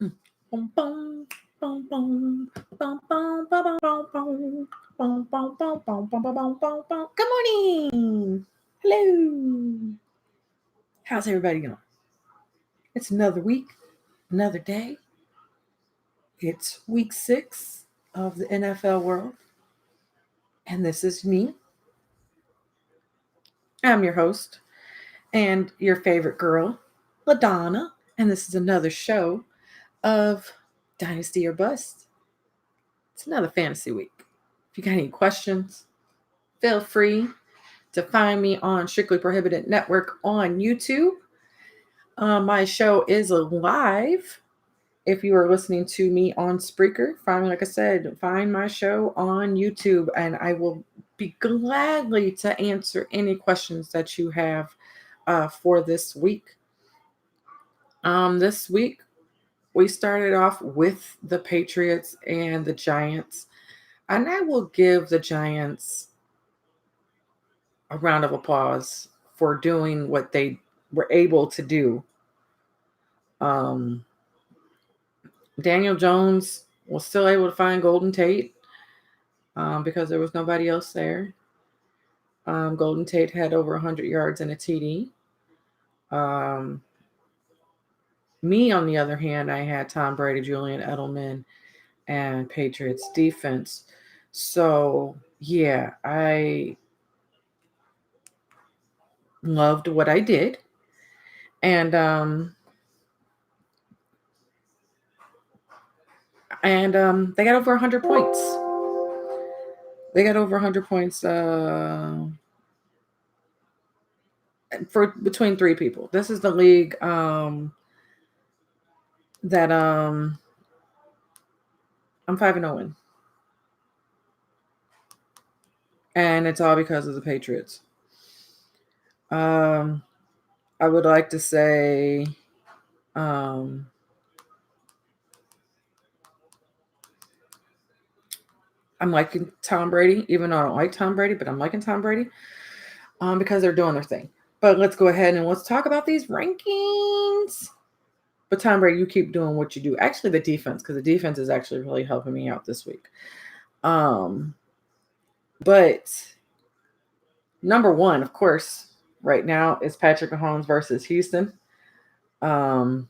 Bum, bum, bum, bum, bum, bum, bum, bum, bum, bum, bum, bum, bum, bum, bum, bum, bum, bum. Good morning. Hello. How's everybody going? It's another week, another day. It's week 6 of the NFL world. And this is me. I'm your host and your favorite girl, LaDonna. And this is another show of Dynasty or Bust. It's another fantasy week. If you got any questions, feel free to find me on Strictly Prohibited Network on YouTube. My show is live. If you are listening to me on Spreaker, like I said, find my show on YouTube, and I will be gladly to answer any questions that you have for this week. This week, we started off with the Patriots and the Giants, and I will give the Giants a round of applause for doing what they were able to do. Daniel Jones was still able to find Golden Tate because there was nobody else there. Golden Tate had over 100 yards and a TD. Me, on the other hand, I had Tom Brady, Julian Edelman, and Patriots defense. So, yeah, I loved what I did. And they got over 100 points. They got over 100 points for between 3 people. This is the league that I'm 5-0 in. And it's all because of the Patriots. I would like to say I'm liking Tom Brady, even though I don't like Tom Brady, but I'm liking Tom Brady because they're doing their thing. But let's go ahead and let's talk about these rankings. But Tom Brady, you keep doing what you do. Actually, the defense, because the defense is actually really helping me out this week. But number 1, of course, right now is Patrick Mahomes versus Houston. I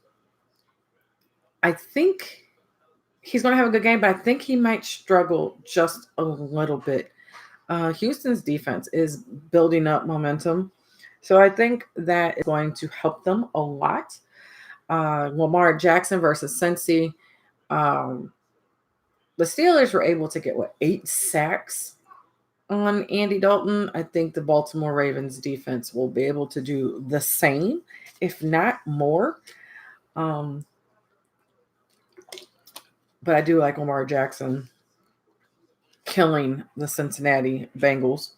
think he's going to have a good game, but I think he might struggle just a little bit. Houston's defense is building up momentum, so I think that is going to help them a lot. Lamar Jackson versus Cincy. The Steelers were able to get 8 sacks on Andy Dalton. I think the Baltimore Ravens defense will be able to do the same, if not more. But I do like Lamar Jackson killing the Cincinnati Bengals.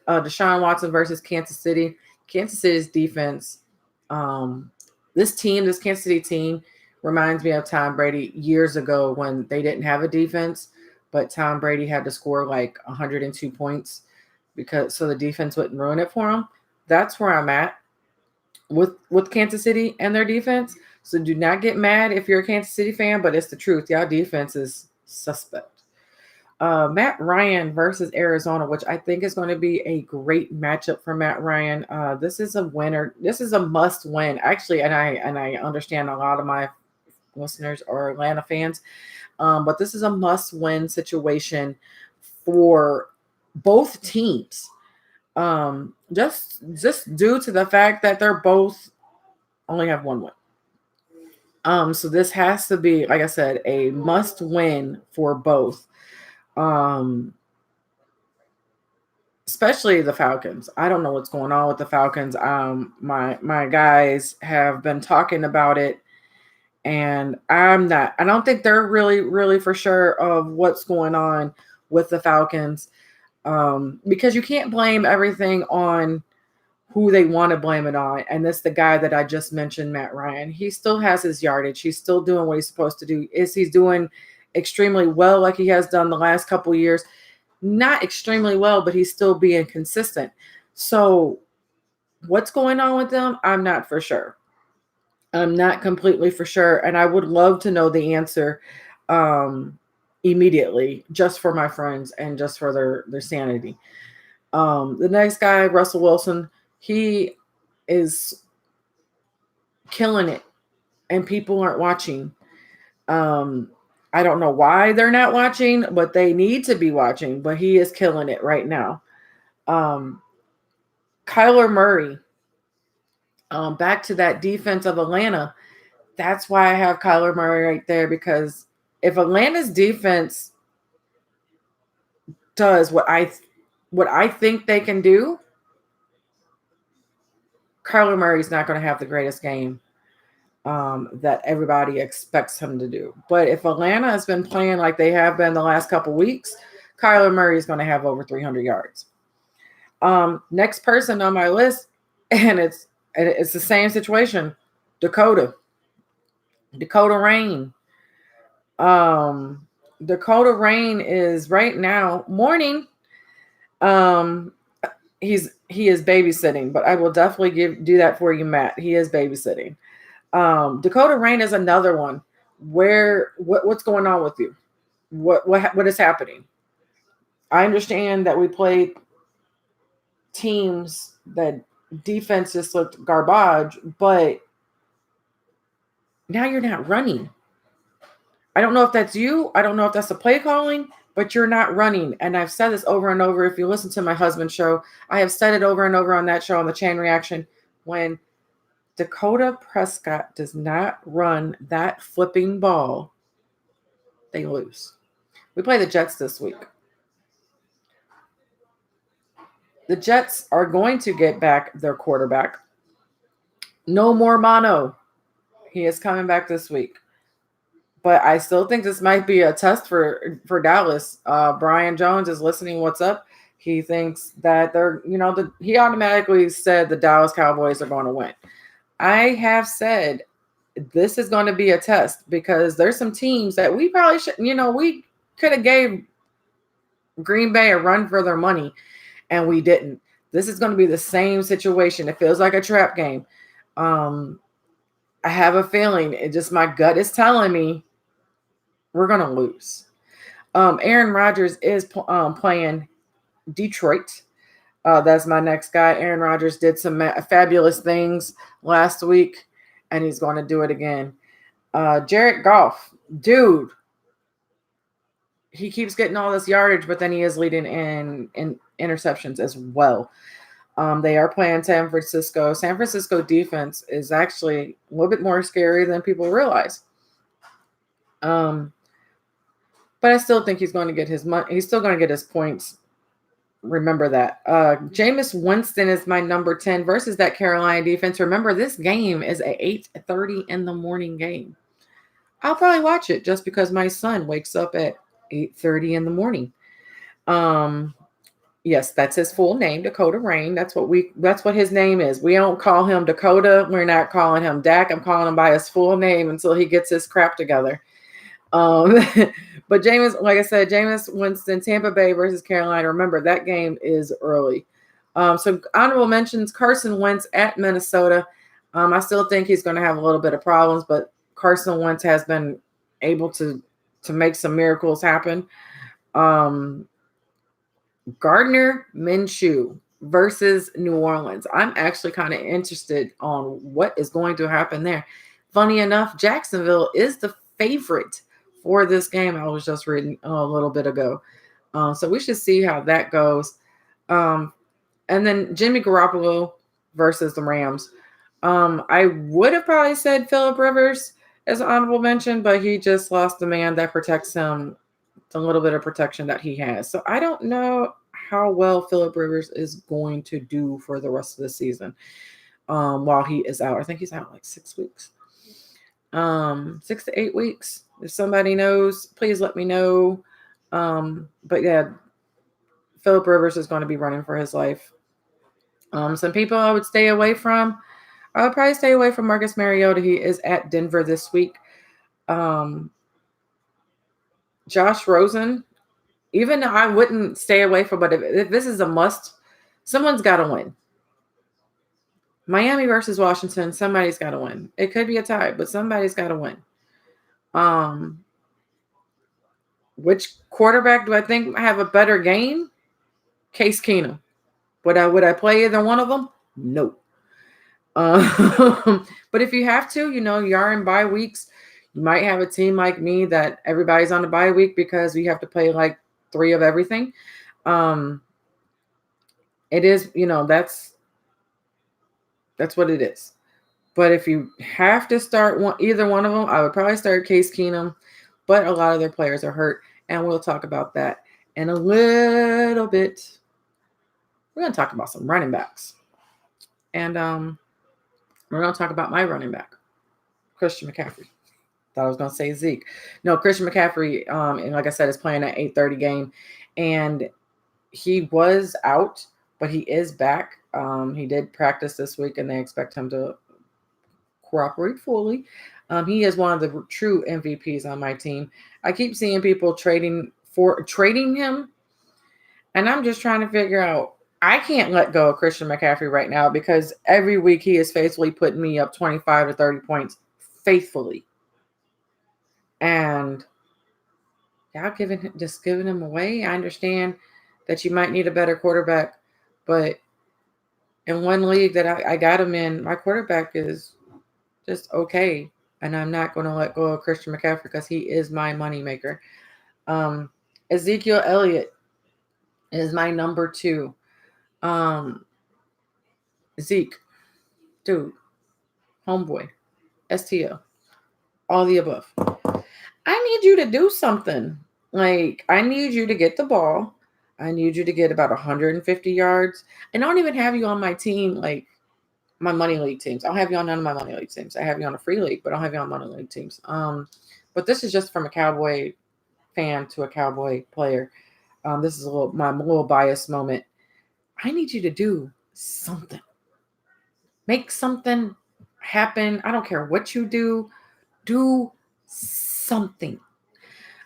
Deshaun Watson versus Kansas City. Kansas City's defense. This Kansas City team reminds me of Tom Brady years ago when they didn't have a defense, but Tom Brady had to score like 102 points so the defense wouldn't ruin it for him. That's where I'm at with Kansas City and their defense. So do not get mad if you're a Kansas City fan, but it's the truth. Y'all defense is suspect. Matt Ryan versus Arizona, which I think is going to be a great matchup for Matt Ryan. This is a winner. This is a must win, actually, and I understand a lot of my listeners are Atlanta fans, but this is a must win situation for both teams. Just due to the fact that they're both only have 1 win. So this has to be, like I said, a must win for both. Especially the Falcons. I don't know what's going on with the Falcons. My guys have been talking about it, and I don't think they're really for sure of what's going on with the Falcons. Because you can't blame everything on who they want to blame it on. And that's the guy that I just mentioned, Matt Ryan. He still has his yardage. He's still doing what he's supposed to do. He's doing extremely well like he has done the last couple of years. Not extremely well, but he's still being consistent. So what's going on with them? I'm not for sure. I'm not completely for sure, and I would love to know the answer immediately, just for my friends and just for their sanity. The next guy, Russell Wilson, he is killing it, and people aren't watching. Um, I don't know why they're not watching, but they need to be watching. But he is killing it right now. Um, Kyler Murray, back to that defense of Atlanta. That's why I have Kyler Murray right there, because if Atlanta's defense does what I think they can do, Kyler Murray's not going to have the greatest game that everybody expects him to do. But if Atlanta has been playing like they have been the last couple weeks, Kyler Murray is going to have over 300 yards. Next person on my list, and it's the same situation. Dakota Rain. Um, Dakota Rain is right now morning. Um, he is babysitting, but I will definitely do that for you, Matt. He is babysitting. Dakota Rain is another one. What's going on with you? What is happening? I understand that we played teams that defense just looked garbage, but now you're not running. I don't know if that's you. I don't know if that's the play calling, but you're not running. And I've said this over and over. If you listen to my husband's show, I have said it over and over on that show on the Chain Reaction. When Dakota Prescott does not run that flipping ball, they lose. We play the Jets this week. The Jets are going to get back their quarterback. No more mono. He is coming back this week. But I still think this might be a test for Dallas. Brian Jones is listening. What's up? He thinks that he automatically said the Dallas Cowboys are going to win. I have said this is going to be a test, because there's some teams that we probably should, we could have gave Green Bay a run for their money, and we didn't. This is going to be the same situation. It feels like a trap game. I have a feeling, my gut is telling me we're going to lose. Aaron Rodgers is playing Detroit. That's my next guy. Aaron Rodgers did some fabulous things last week, and he's going to do it again. Jared Goff, dude, he keeps getting all this yardage, but then he is leading in interceptions as well. They are playing San Francisco. San Francisco defense is actually a little bit more scary than people realize. But I still think he's going to get his money. He's still going to get his points. Remember that. Jameis Winston is my number 10 versus that Carolina defense. Remember, this game is at 8:30 in the morning game. I'll probably watch it just because my son wakes up at 8:30 in the morning. Yes, that's his full name, Dakota Rain. That's what his name is. We don't call him Dakota. We're not calling him Dak. I'm calling him by his full name until he gets his crap together. But Jameis, like I said, Jameis Winston, Tampa Bay versus Carolina. Remember, that game is early. So honorable mentions, Carson Wentz at Minnesota. I still think he's going to have a little bit of problems, but Carson Wentz has been able to make some miracles happen. Gardner Minshew versus New Orleans. I'm actually kind of interested on what is going to happen there. Funny enough, Jacksonville is the favorite for this game. I was just reading a little bit ago. So we should see how that goes. And then Jimmy Garoppolo versus the Rams. I would have probably said Phillip Rivers as an honorable mention, but he just lost the man that protects him, the little bit of protection that he has. So I don't know how well Phillip Rivers is going to do for the rest of the season while he is out. I think he's out like 6 weeks. 6 to 8 weeks. If somebody knows, please let me know. But yeah, Phillip Rivers is going to be running for his life. Some people I would stay away from. I would probably stay away from Marcus Mariota. He is at Denver this week. Josh Rosen, even though I wouldn't stay away from, but if this is a must, someone's got to win. Miami versus Washington. Somebody's got to win. It could be a tie, but somebody's got to win. Which quarterback do I think have a better game? Case Keenum. Would I play either one of them? No. But if you have to, you are in bye weeks. You might have a team like me that everybody's on the bye week because we have to play like 3 of everything. It is, that's what it is. But if you have to start either one of them, I would probably start Case Keenum. But a lot of their players are hurt, and we'll talk about that in a little bit. We're going to talk about some running backs. And we're going to talk about my running back, Christian McCaffrey. Thought I was going to say Zeke. No, Christian McCaffrey, and like I said, is playing that 8:30 game. And he was out, but he is back. He did practice this week, and they expect him to cooperate fully. He is one of the true MVPs on my team. I keep seeing people trading him, and I'm just trying to figure out. I can't let go of Christian McCaffrey right now because every week he is faithfully putting me up 25 to 30 points faithfully. And y'all just giving him away. I understand that you might need a better quarterback, but in one league that I got him in, my quarterback is just okay. And I'm not going to let go of Christian McCaffrey because he is my moneymaker. Ezekiel Elliott is my number 2. Zeke, dude, homeboy, STL, all the above. I need you to do something. Like, I need you to get the ball. I need you to get about 150 yards. And I don't even have you on my team, like my money league teams. I don't have you on none of my money league teams. I have you on a free league, but I don't have you on money league teams. But this is just from a Cowboy fan to a Cowboy player. This is my little biased moment. I need you to do something. Make something happen. I don't care what you do. Do something.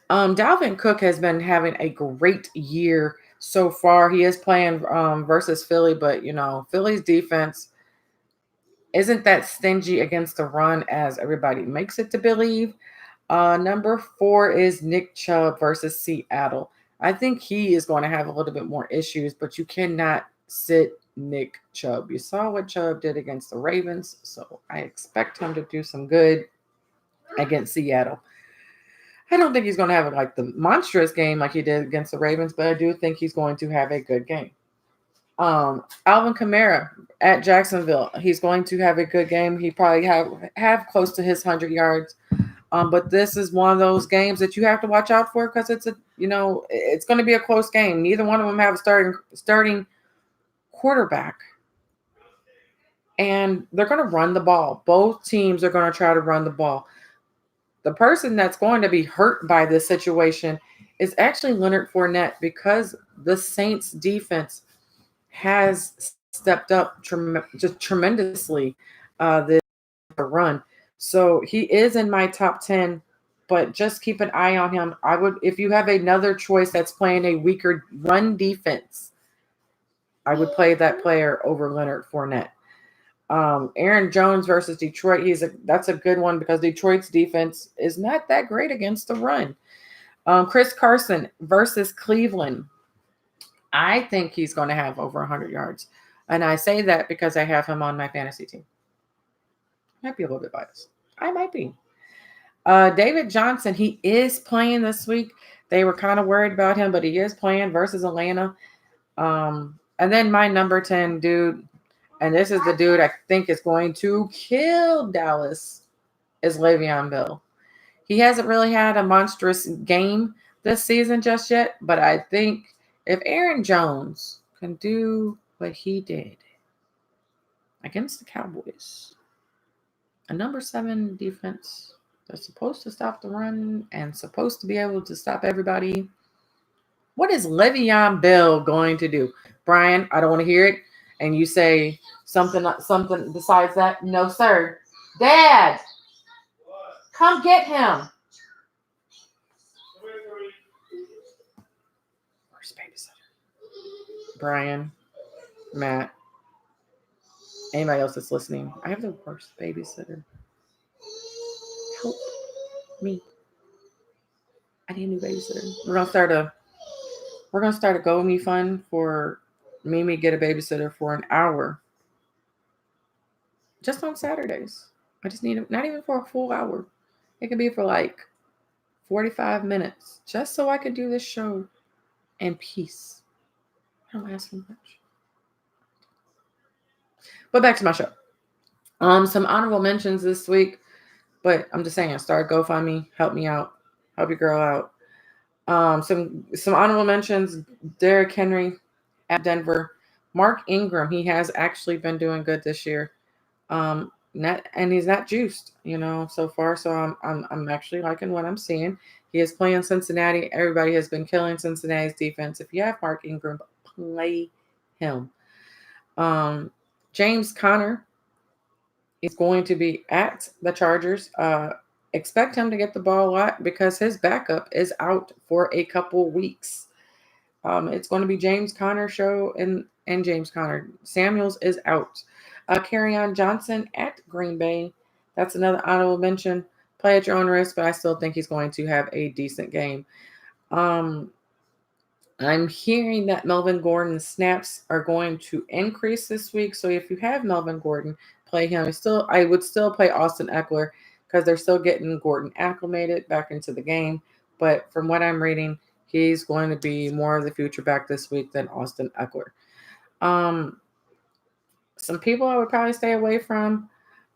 Dalvin Cook has been having a great year so far. He is playing versus Philly, but Philly's defense isn't that stingy against the run as everybody makes it to believe. Number 4 is Nick Chubb versus Seattle. I think he is going to have a little bit more issues, but you cannot sit Nick Chubb. You saw what Chubb did against the Ravens, so I expect him to do some good against Seattle. I don't think he's going to have like the monstrous game like he did against the Ravens, but I do think he's going to have a good game. Alvin Kamara at Jacksonville. He's going to have a good game. He probably have close to his 100 yards. But this is one of those games that you have to watch out for because it's it's going to be a close game. Neither one of them have a starting quarterback. And they're going to run the ball. Both teams are going to try to run the ball. The person that's going to be hurt by this situation is actually Leonard Fournette because the Saints defense has stepped up just tremendously this run. So he is in my top 10, but just keep an eye on him. I would, if you have another choice that's playing a weaker run defense, I would play that player over Leonard Fournette. Aaron Jones versus Detroit. That's a good one because Detroit's defense is not that great against the run. Chris Carson versus Cleveland. I think he's going to have over 100 yards. And I say that because I have him on my fantasy team. Might be a little bit biased. I might be. David Johnson, he is playing this week. They were kind of worried about him, but he is playing versus Atlanta. And then my number 10 dude, and this is the dude I think is going to kill Dallas, is Le'Veon Bell. He hasn't really had a monstrous game this season just yet, but I think if Aaron Jones can do what he did against the Cowboys, a number 7 defense that's supposed to stop the run and supposed to be able to stop everybody, what is Le'Veon Bell going to do? Brian, I don't want to hear it. And you say something besides that? No, sir. Dad, come get him. Where's babysitter? Brian, Matt, Anybody else that's listening, I have the worst babysitter. Help me. I need a new babysitter. We're gonna start a GoMe fund for Mimi get a babysitter for an hour. Just on Saturdays. I just need not even for a full hour. It could be for like 45 minutes. Just so I could do this show in peace. I don't ask for much. But back to my show. Some honorable mentions this week, but I'm just saying, start GoFundMe, help me out, help your girl out. Some honorable mentions: Derrick Henry at Denver, Mark Ingram. He has actually been doing good this year. And he's not juiced, so far. So I'm actually liking what I'm seeing. He is playing Cincinnati. Everybody has been killing Cincinnati's defense. If you have Mark Ingram, play him. James Conner is going to be at the Chargers. Expect him to get the ball a lot because his backup is out for a couple weeks. It's going to be James Conner show and James Conner. Samuels is out. Kerryon Johnson at Green Bay. That's another honorable mention. Play at your own risk, but I still think he's going to have a decent game. I'm hearing that Melvin Gordon's snaps are going to increase this week. So if you have Melvin Gordon, play him. I would still play Austin Eckler because they're still getting Gordon acclimated back into the game. But from what I'm reading, he's going to be more of the future back this week than Austin Eckler. Some people I would probably stay away from.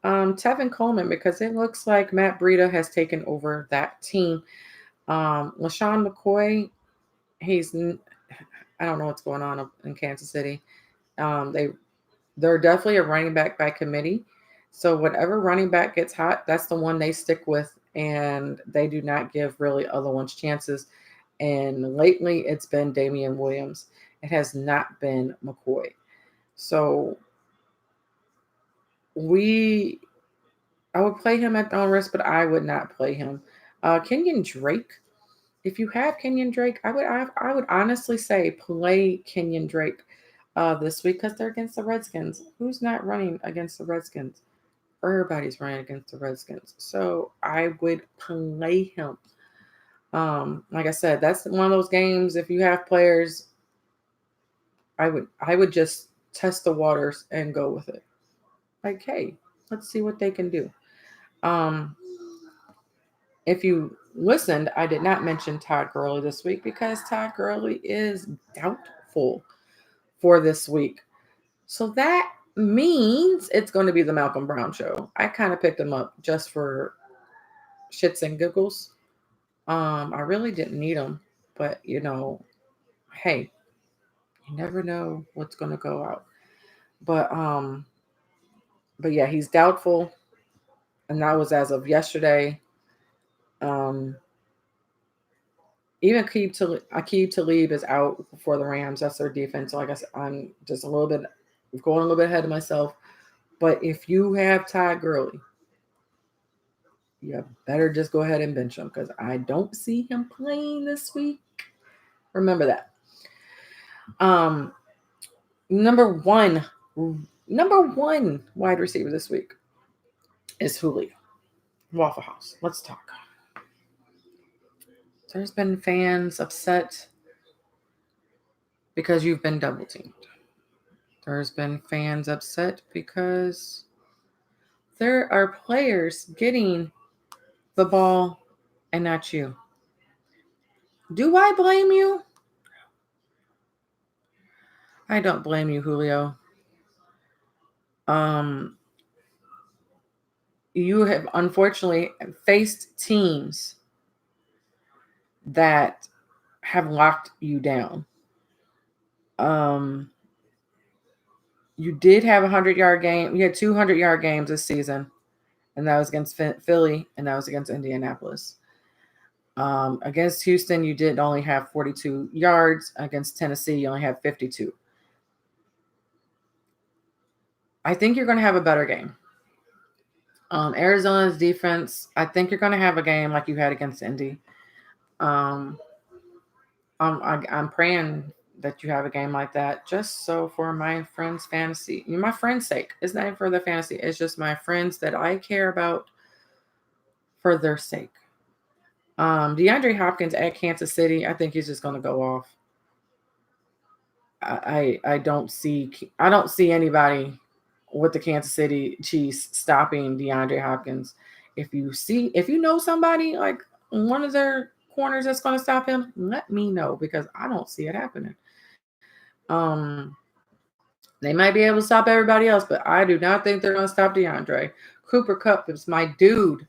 Tevin Coleman, because it looks like Matt Breida has taken over that team. LaShawn McCoy, I don't know what's going on in Kansas City. They're definitely a running back by committee. So whatever running back gets hot, that's the one they stick with, and they do not give really other ones chances. And lately, it's been Damian Williams. It has not been McCoy. So I would play him at own risk, but I would not play him. Kenyon Drake. If you have Kenyon Drake, I would honestly say play Kenyon Drake this week because they're against the Redskins. Who's not running against the Redskins? Everybody's running against the Redskins. So I would play him. Like I said, that's one of those games. If you have players, I would just test the waters and go with it. Like, hey, let's see what they can do. If you listened, I did not mention Todd Gurley this week because Todd Gurley is doubtful for this week. So that means it's going to be the Malcolm Brown show. I kind of picked him up just for shits and giggles. I really didn't need him, but hey, you never know what's going to go out. But yeah, he's doubtful, and that was as of yesterday. Even Aqib Talib is out for the Rams. That's their defense. So like I said, I'm just going a little bit ahead of myself. But if you have Todd Gurley, you better just go ahead and bench him because I don't see him playing this week. Remember that. Number one wide receiver this week is Julio. Waffle House. Let's talk. There's been fans upset because you've been double teamed. There's been fans upset because there are players getting the ball and not you. Do I blame you? I don't blame you, Julio. You have unfortunately faced teams that have locked you down. You did have a 100-yard game. You had 200-yard games this season, and that was against Philly, and that was against Indianapolis. Against Houston, you did only have 42 yards. Against Tennessee, you only have 52. I think you're going to have a better game. Arizona's defense, I think you're going to have a game like you had against Indy. I'm praying that you have a game like that, just so for my friends' fantasy, my friends' sake. It's not even for their fantasy. It's just my friends that I care about for their sake. DeAndre Hopkins at Kansas City, I think he's just going to go off. I don't see anybody with the Kansas City Chiefs stopping DeAndre Hopkins. If you know somebody like one of their corners that's going to stop him, let me know because I don't see it happening. They might be able to stop everybody else, but I do not think they're going to stop DeAndre. Cooper Kupp is my dude.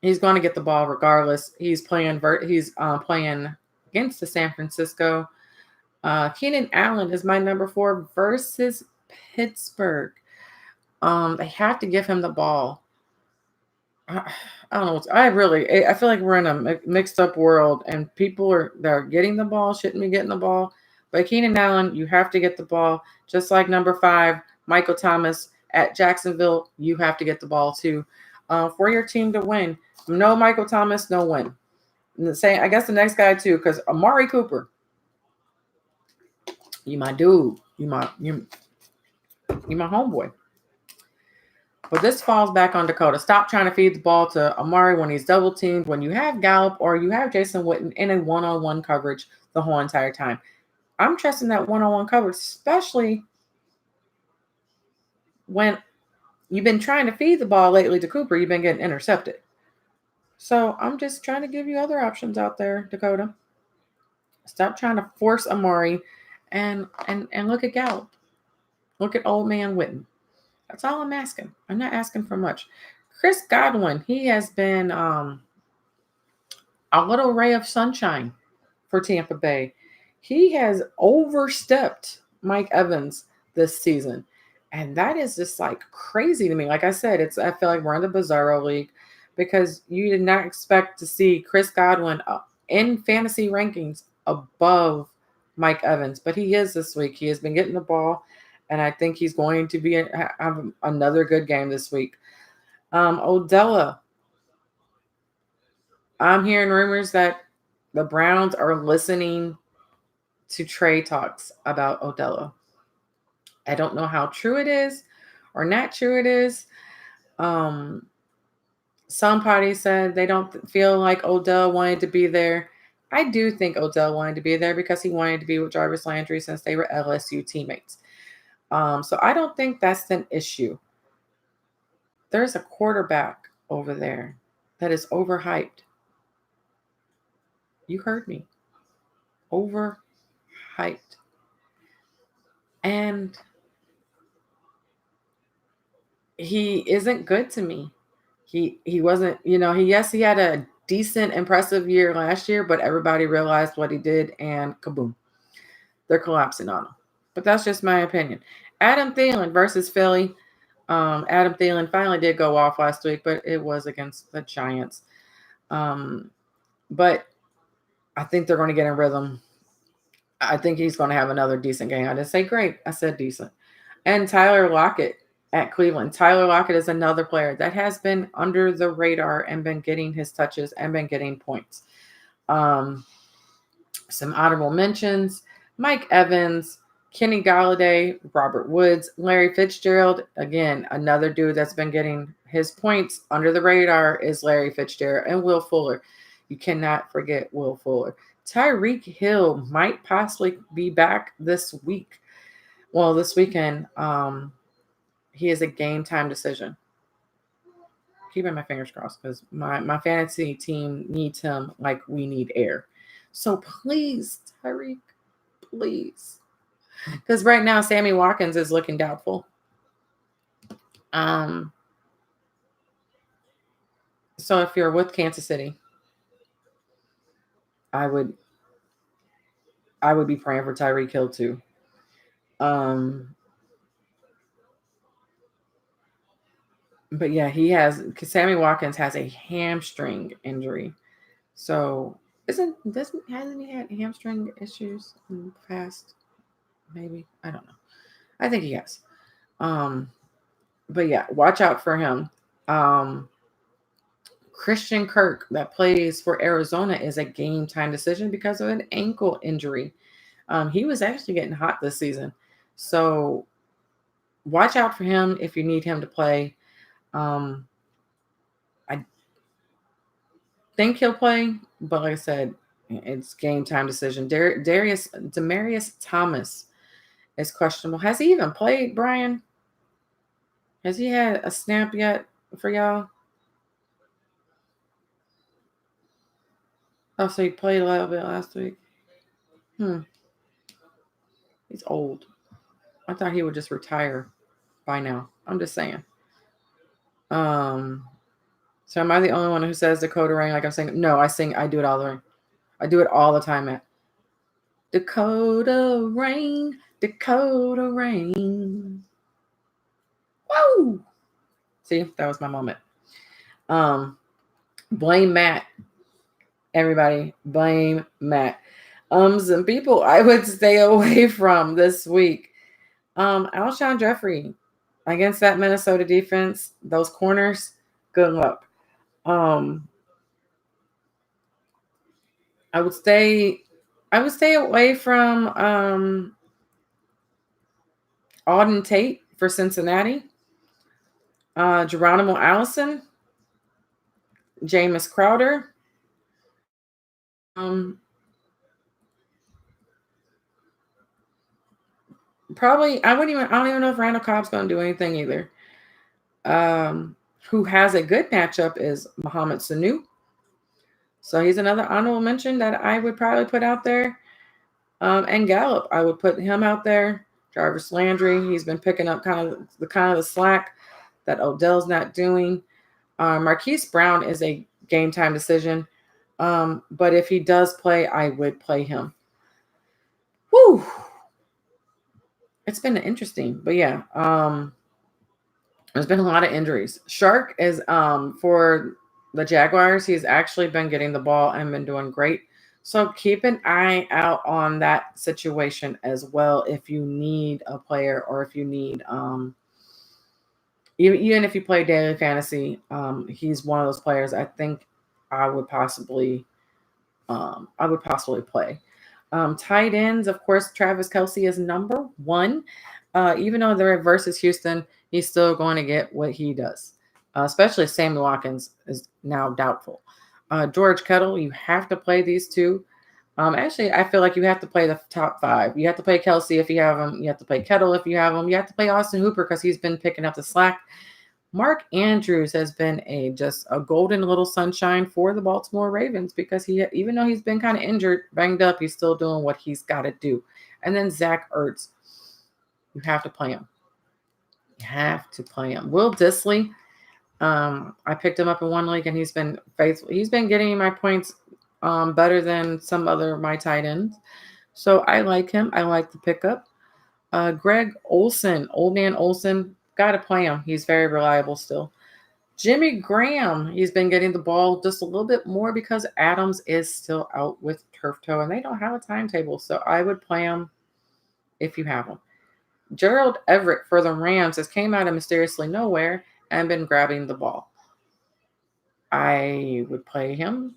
He's going to get the ball regardless. He's playing against the San Francisco. Keenan Allen is my number 4 versus Pittsburgh. They have to give him the ball. I don't know. I feel like we're in a mixed up world, and people that are getting the ball shouldn't be getting the ball. But Keenan Allen, you have to get the ball. Just like number 5, Michael Thomas at Jacksonville, you have to get the ball too for your team to win. No Michael Thomas, no win. I guess the next guy too, because Amari Cooper, you my dude, you my homeboy. But this falls back on Dakota. Stop trying to feed the ball to Amari when he's double teamed, when you have Gallup or you have Jason Witten in a one-on-one coverage the whole entire time. I'm trusting that one-on-one coverage, especially when you've been trying to feed the ball lately to Cooper. You've been getting intercepted. So I'm just trying to give you other options out there, Dakota. Stop trying to force Amari and look at Gallup. Look at old man Witten. That's all I'm asking. I'm not asking for much. Chris Godwin, he has been a little ray of sunshine for Tampa Bay. He has overstepped Mike Evans this season. And that is just like crazy to me. Like I said, I feel like we're in the Bizarro League because you did not expect to see Chris Godwin in fantasy rankings above Mike Evans. But he is this week. He has been getting the ball. And I think he's going to have another good game this week. Odella. I'm hearing rumors that the Browns are listening to trade talks about Odella. I don't know how true it is or not true it is. Some parties said they don't feel like Odell wanted to be there. I do think Odell wanted to be there because he wanted to be with Jarvis Landry since they were LSU teammates. So I don't think that's an issue. There's a quarterback over there that is overhyped. You heard me. Overhyped. And he isn't good to me. He wasn't, he had a decent, impressive year last year, but everybody realized what he did and kaboom. They're collapsing on him. But that's just my opinion. Adam Thielen versus Philly. Adam Thielen finally did go off last week, but it was against the Giants. But I think they're going to get in rhythm. I think he's going to have another decent game. I didn't say great. I said decent. And Tyler Lockett at Cleveland. Tyler Lockett is another player that has been under the radar and been getting his touches and been getting points. Some honorable mentions. Mike Evans, Kenny Galladay, Robert Woods, Larry Fitzgerald. Again, another dude that's been getting his points under the radar is Larry Fitzgerald and Will Fuller. You cannot forget Will Fuller. Tyreek Hill might possibly be back this week. Well, this weekend. He is a game time decision. Keeping my fingers crossed because my fantasy team needs him like we need air. So please, Tyreek, please. Because right now, Sammy Watkins is looking doubtful. So if you're with Kansas City, I would be praying for Tyreek Hill too. But yeah, Sammy Watkins has a hamstring injury. So hasn't he had hamstring issues in the past? Maybe. I don't know. I think he has. But yeah, watch out for him. Christian Kirk, that plays for Arizona, is a game time decision because of an ankle injury. He was actually getting hot this season. So watch out for him if you need him to play. Um, I think he'll play, but like I said, it's game time decision. Demarius Thomas is questionable. Has he even played, Brian? Has he had a snap yet for y'all? Oh, so he played a little bit last week. He's old. I thought he would just retire by now. I'm just saying. So am I the only one who says Dakota Rain like I'm saying? No, I do it all the way. I do it all the time, man. Dakota Rain, Dakota Rain. Woo! See, that was my moment. Blame Matt. Everybody, blame Matt. Some people I would stay away from this week. Alshon Jeffrey against that Minnesota defense, those corners, good luck. I would stay away from Auden Tate for Cincinnati. Geronimo Allison, Jameis Crowder. Probably I don't even know if Randall Cobb's going to do anything either. Who has a good matchup is Mohamed Sanu. So he's another honorable mention that I would probably put out there. And Gallup, I would put him out there. Jarvis Landry, he's been picking up kind of the slack that Odell's not doing. Marquise Brown is a game time decision. But if he does play, I would play him. Whew. It's been interesting, but yeah. There's been a lot of injuries. Shark is for the Jaguars. He's actually been getting the ball and been doing great. So keep an eye out on that situation as well. If you need a player, or if you need even if you play daily fantasy, he's one of those players I think I would possibly play. Tight ends, of course, Travis Kelce is number one. Even though they're versus Houston, he's still going to get what he does. Especially Sammy Watkins is now doubtful. George Kittle, you have to play these two. Actually, I feel like you have to play the top five. You have to play Kelce if you have him. You have to play Kittle if you have him. You have to play Austin Hooper because he's been picking up the slack. Mark Andrews has been just a golden little sunshine for the Baltimore Ravens because even though he's been kind of injured, banged up, he's still doing what he's got to do. And then Zach Ertz, you have to play him. You have to play him. Will Dissly, I picked him up in one league and he's been faithful. He's been getting my points better than some other my tight ends. So I like him. I like the pickup. Greg Olsen, old man Olsen, got to play him. He's very reliable still. Jimmy Graham, he's been getting the ball just a little bit more because Adams is still out with turf toe and they don't have a timetable. So I would play him if you have him. Gerald Everett for the Rams has came out of mysteriously nowhere and been grabbing the ball. I would play him,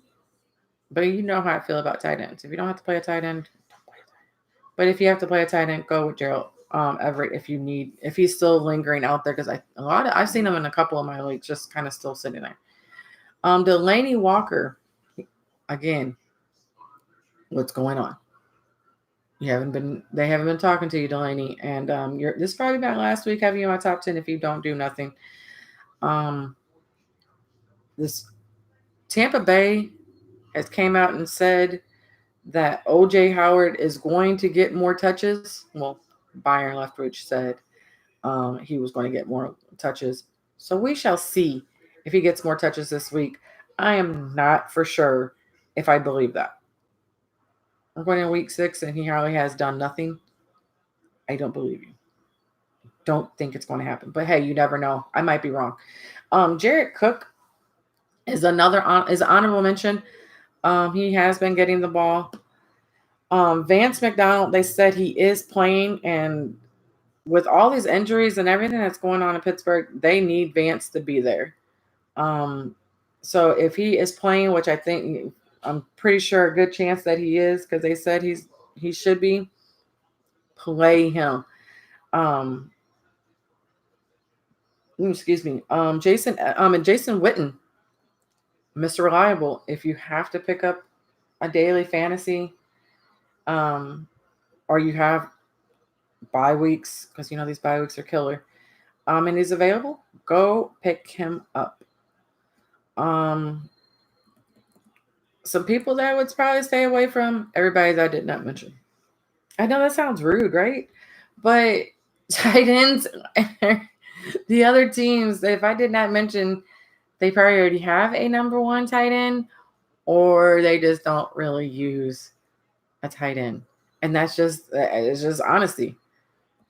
but you know how I feel about tight ends. If you don't have to play a tight end, don't play a tight end. But if you have to play a tight end, go with Gerald Everett if he's still lingering out there, because I've seen him in a couple of my leagues just kind of still sitting there. Delaney Walker, again, what's going on? They haven't been talking to you, Delaney, and this is probably about last week having you in my top 10 if you don't do nothing. This Tampa Bay has came out and said that OJ Howard is going to get more touches. Well, Byron Leftwich said he was going to get more touches. So we shall see if he gets more touches this week. I am not for sure if I believe that. We're going in week 6 and he hardly has done nothing. I don't believe you. Don't think it's going to happen. But hey, you never know. I might be wrong. Jared Cook is is an honorable mention. He has been getting the ball. Vance McDonald, they said he is playing, and with all these injuries and everything that's going on in Pittsburgh, they need Vance to be there. So if he is playing, which I'm pretty sure a good chance that he is, because they said he should be, play him. Um, excuse me. And Jason Witten, Mr. Reliable. If you have to pick up a daily fantasy, um, or you have bye weeks, because these bye weeks are killer. And he's available, go pick him up. Some people that I would probably stay away from, everybody that I did not mention. I know that sounds rude, right? But tight ends, the other teams, if I did not mention, they probably already have a number one tight end, or they just don't really use a tight end. And it's just honesty.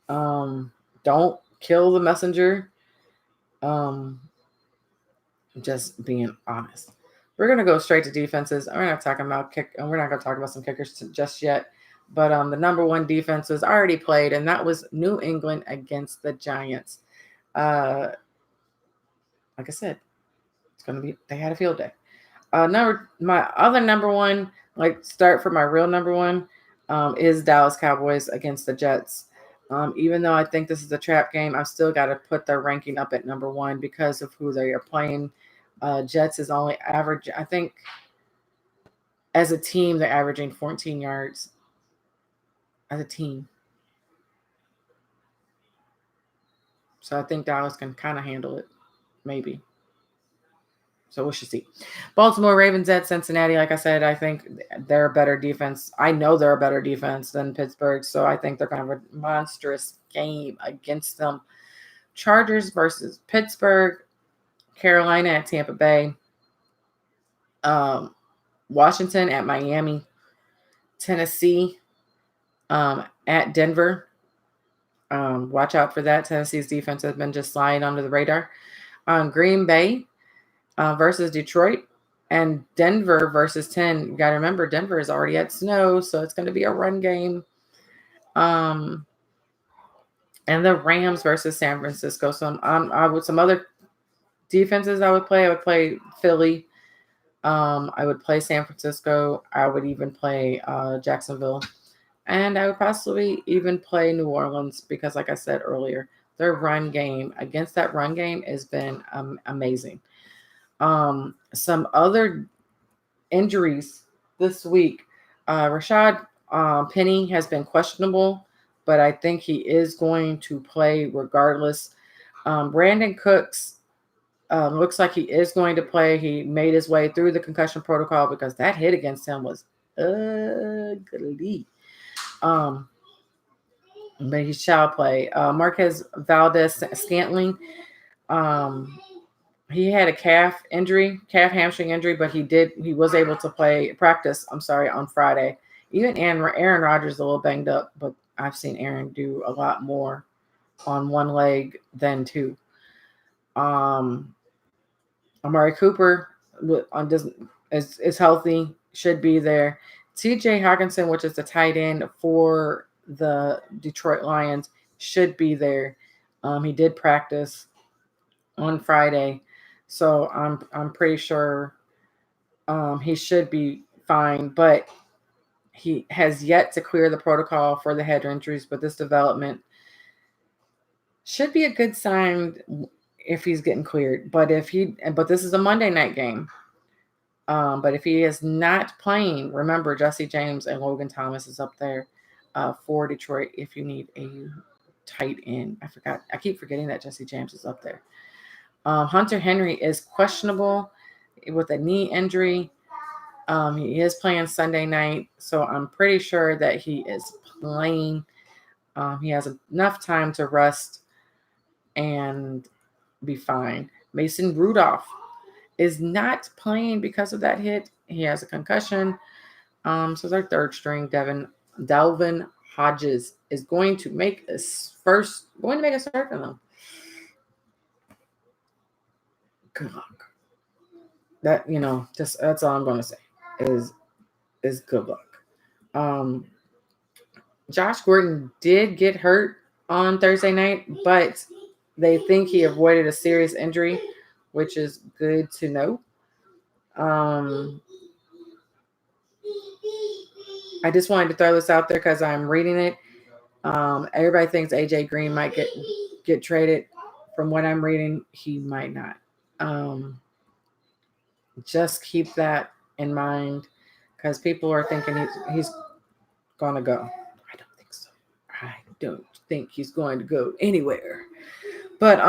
Don't kill the messenger. Um, just being honest. We're gonna go straight to defenses. We're not talking about We're not gonna talk about some kickers just yet. But the number one defense was already played, and that was New England against the Giants. Like I said, it's gonna be. They had a field day. My other number one, start for my real number one, is Dallas Cowboys against the Jets. Even though I think this is a trap game, I've still got to put their ranking up at number one because of who they are playing. Jets is only average. I think as a team, they're averaging 14 yards as a team. So I think Dallas can kind of handle it, maybe. So we should see. Baltimore Ravens at Cincinnati. Like I said, I think they're a better defense. I know they're a better defense than Pittsburgh. So I think they're going to have a monstrous game against them. Chargers versus Pittsburgh. Carolina at Tampa Bay. Washington at Miami. Tennessee at Denver. Watch out for that. Tennessee's defense has been just sliding under the radar. Green Bay versus Detroit, and Denver versus 10. You got to remember, Denver is already at snow, so it's going to be a run game. And the Rams versus San Francisco. So some other defenses I would play. I would play Philly. I would play San Francisco. I would even play Jacksonville. And I would possibly even play New Orleans because, like I said earlier, their run game against that run game has been amazing. Some other injuries this week. Rashad Penny has been questionable, but I think he is going to play regardless. Brandon Cooks looks like he is going to play. He made his way through the concussion protocol because that hit against him was ugly. But he shall play. Marquez Valdez Scantling. He had a calf hamstring injury, but he was able to practice on Friday. Even Aaron Rodgers is a little banged up, but I've seen Aaron do a lot more on one leg than two. Amari Cooper is healthy, should be there. TJ Hawkinson, which is the tight end for the Detroit Lions, should be there. He did practice on Friday, so I'm pretty sure he should be fine. But he has yet to clear the protocol for the head injuries. But this development should be a good sign if he's getting cleared. But this is a Monday night game. But if he is not playing, remember Jesse James and Logan Thomas is up there for Detroit if you need a tight end. I keep forgetting that Jesse James is up there. Hunter Henry is questionable with a knee injury. He is playing Sunday night, so I'm pretty sure that he is playing. He has enough time to rest and be fine. Mason Rudolph is not playing because of that hit. He has a concussion. So their third string, Delvin Hodges, is going to make a start for them. Good luck. That's all I'm going to say is good luck. Josh Gordon did get hurt on Thursday night, but they think he avoided a serious injury, which is good to know. I just wanted to throw this out there because I'm reading it. Everybody thinks AJ Green might get traded. From what I'm reading, he might not. Just keep that in mind because people are thinking he's gonna go. I don't think so. I don't think he's going to go anywhere. But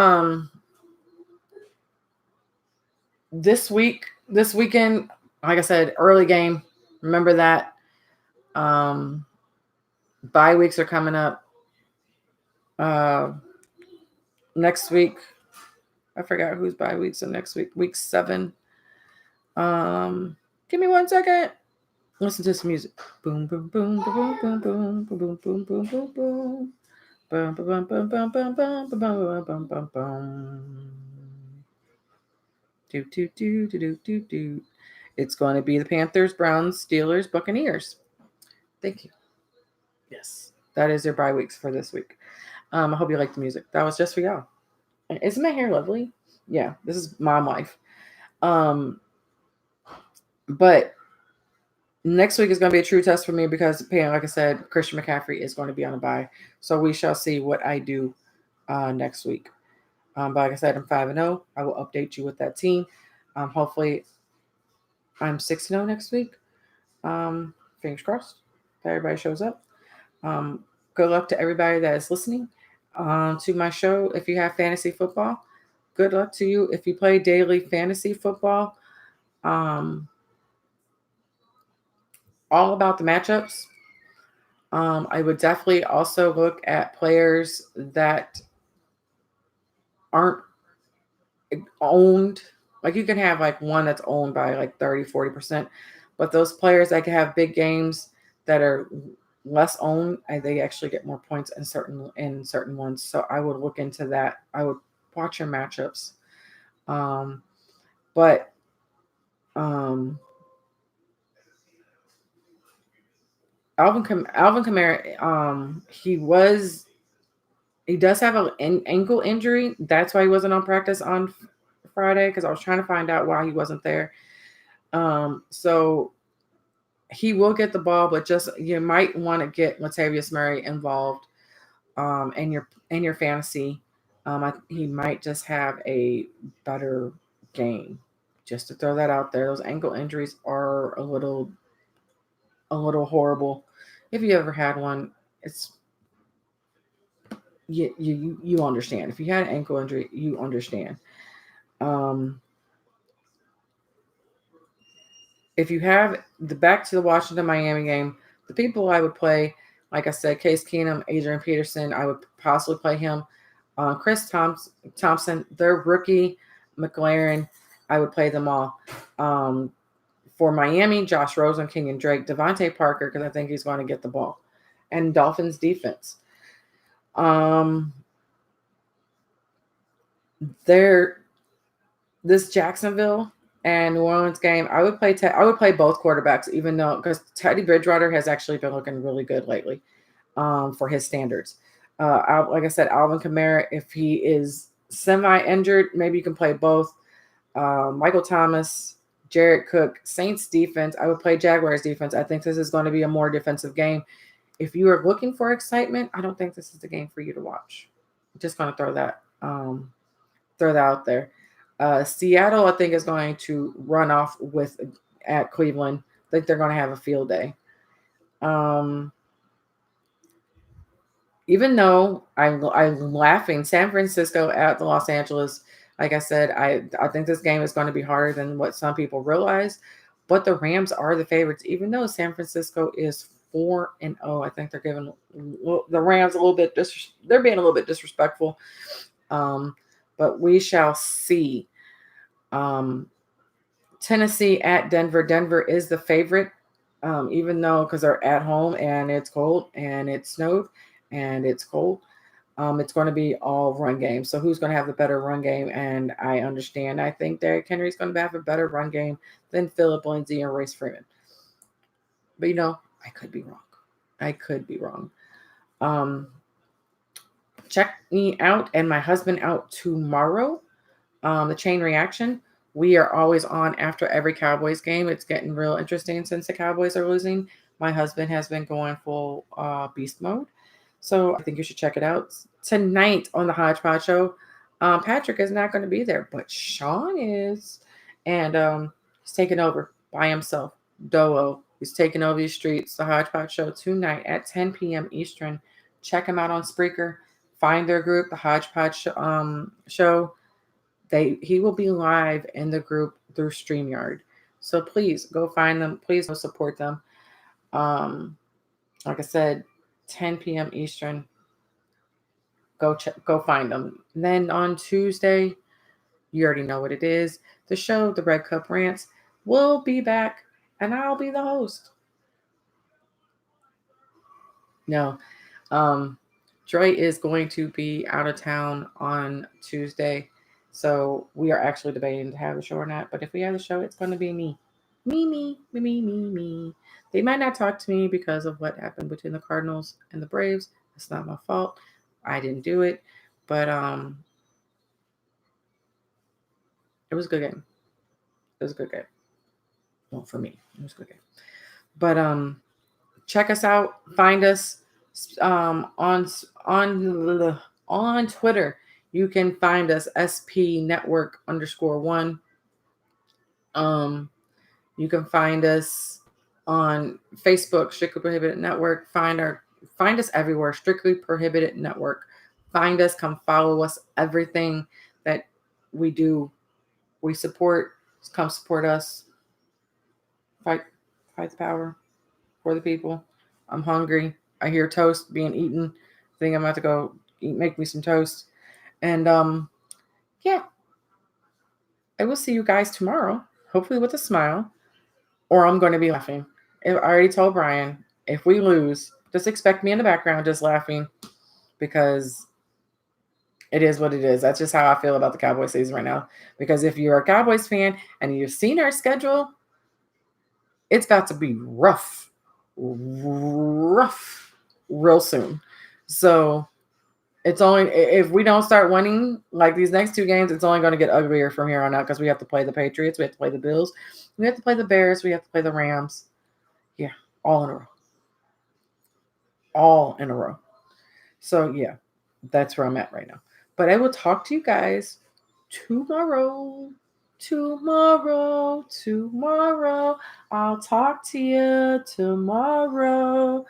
this weekend, like I said, early game. Remember that. Bye weeks are coming up. Next week, I forgot who's bye weeks. So next week, week 7. Give me 1 second. Listen to some music. Boom, boom, boom, boom, boom, boom, boom, boom, boom, boom, boom, boom. Bum, bum, bum, bum, bum, bum, bum, bum, bum, bum, bum. Do, do, do, do, do, do, do. It's going to be the Panthers, Browns, Steelers, Buccaneers. Thank you. Yes, that is their bye weeks for this week. I hope you like the music. That was just for y'all. Isn't my hair lovely? Yeah, this is mom life. But next week is going to be a true test for me because, like I said, Christian McCaffrey is going to be on a bye. So we shall see what I do next week. But like I said, I'm 5-0. I will update you with that team. Hopefully, I'm 6-0 next week. Fingers crossed that everybody shows up. Good luck to everybody that is listening to my show. If you have fantasy football, good luck to you. If you play daily fantasy football, all about the matchups. I would definitely also look at players that aren't owned. Like you can have like one that's owned by like 30-40%, but those players that can have big games that are less owned, they actually get more points in certain ones. So I would look into that. I would watch your matchups. But Alvin Kamara, he does have an ankle injury. That's why he wasn't on practice on Friday because I was trying to find out why he wasn't there. So he will get the ball, but just you might want to get Latavius Murray involved in your fantasy. He might just have a better game. Just to throw that out there, those ankle injuries are a little horrible. If you ever had one, it's you understand. If you had an ankle injury, you understand. If you have back to the Washington Miami game, the people I would play, like I said, Case Keenum, Adrian Peterson, I would possibly play him. Chris Thompson, their rookie, McLaren, I would play them all. For Miami, Josh Rosen, Kenyon Drake, Devontae Parker, because I think he's going to get the ball. And Dolphins defense. This Jacksonville and New Orleans game, I would play both quarterbacks, even though because Teddy Bridgewater has actually been looking really good lately for his standards. Like I said, Alvin Kamara, if he is semi-injured, maybe you can play both. Michael Thomas, Jared Cook, Saints defense. I would play Jaguars defense. I think this is going to be a more defensive game. If you are looking for excitement, I don't think this is the game for you to watch. I'm just going to throw that out there. Seattle, I think, is going to run off at Cleveland. I think they're going to have a field day. Even though I'm laughing, San Francisco at the Los Angeles. Like I said, I think this game is going to be harder than what some people realize. But the Rams are the favorites, even though San Francisco is 4-0. I think they're giving the Rams a little bit. They're being a little bit disrespectful. But we shall see. Tennessee at Denver. Denver is the favorite, even though because they're at home and it's cold and it snowed and it's cold. It's going to be all run game. So who's going to have the better run game? And I understand. I think Derrick Henry's going to have a better run game than Phillip Lindsay and Royce Freeman. But I could be wrong. Check me out and my husband out tomorrow. The Chain Reaction We are always on after every Cowboys game. It's getting real interesting since the Cowboys are losing. My husband has been going full beast mode. So I think you should check it out. Tonight on the Hodgepodge Show, Patrick is not going to be there, but Sean is. And he's taking over by himself. Dolo. He's taking over these streets. The Hodgepodge Show tonight at 10 p.m. Eastern. Check him out on Spreaker. Find their group, the Hodgepodge Show. He will be live in the group through StreamYard. So please go find them. Please go support them. Like I said, 10 p.m. Eastern. Go find them. And then on Tuesday, you already know what it is. The show, the Red Cup Rants, will be back, and I'll be the host. No, Joy is going to be out of town on Tuesday, so we are actually debating to have the show or not. But if we have the show, it's going to be me. Me. They might not talk to me because of what happened between the Cardinals and the Braves. It's not my fault. I didn't do it, but it was a good game. It was a good game. Well, for me, it was a good game. But check us out. Find us on Twitter. You can find us SP Network _1. You can find us on Facebook, Strictly Prohibited Network. Find us everywhere, Strictly Prohibited Network. Find us, come follow us. Everything that we do, we support. Come support us. Fight the power for the people. I'm hungry. I hear toast being eaten. I think I'm about to go make me some toast. And yeah, I will see you guys tomorrow, hopefully with a smile, or I'm going to be laughing. I already told Brian, if we lose, just expect me in the background just laughing, because it is what it is. That's just how I feel about the Cowboys season right now. Because if you're a Cowboys fan and you've seen our schedule, it's about to be rough real soon. So it's only, if we don't start winning like these next two games, it's only going to get uglier from here on out, because we have to play the Patriots, we have to play the Bills, we have to play the Bears, we have to play the Rams. Yeah, all in a row. So yeah, that's where I'm at right now. But I will talk to you guys tomorrow. I'll talk to you tomorrow.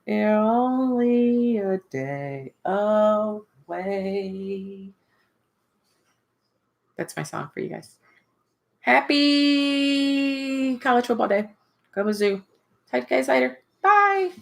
You're only a day away. That's my song for you guys. Happy college football day. Go Mizzou. Talk to you guys later. Bye.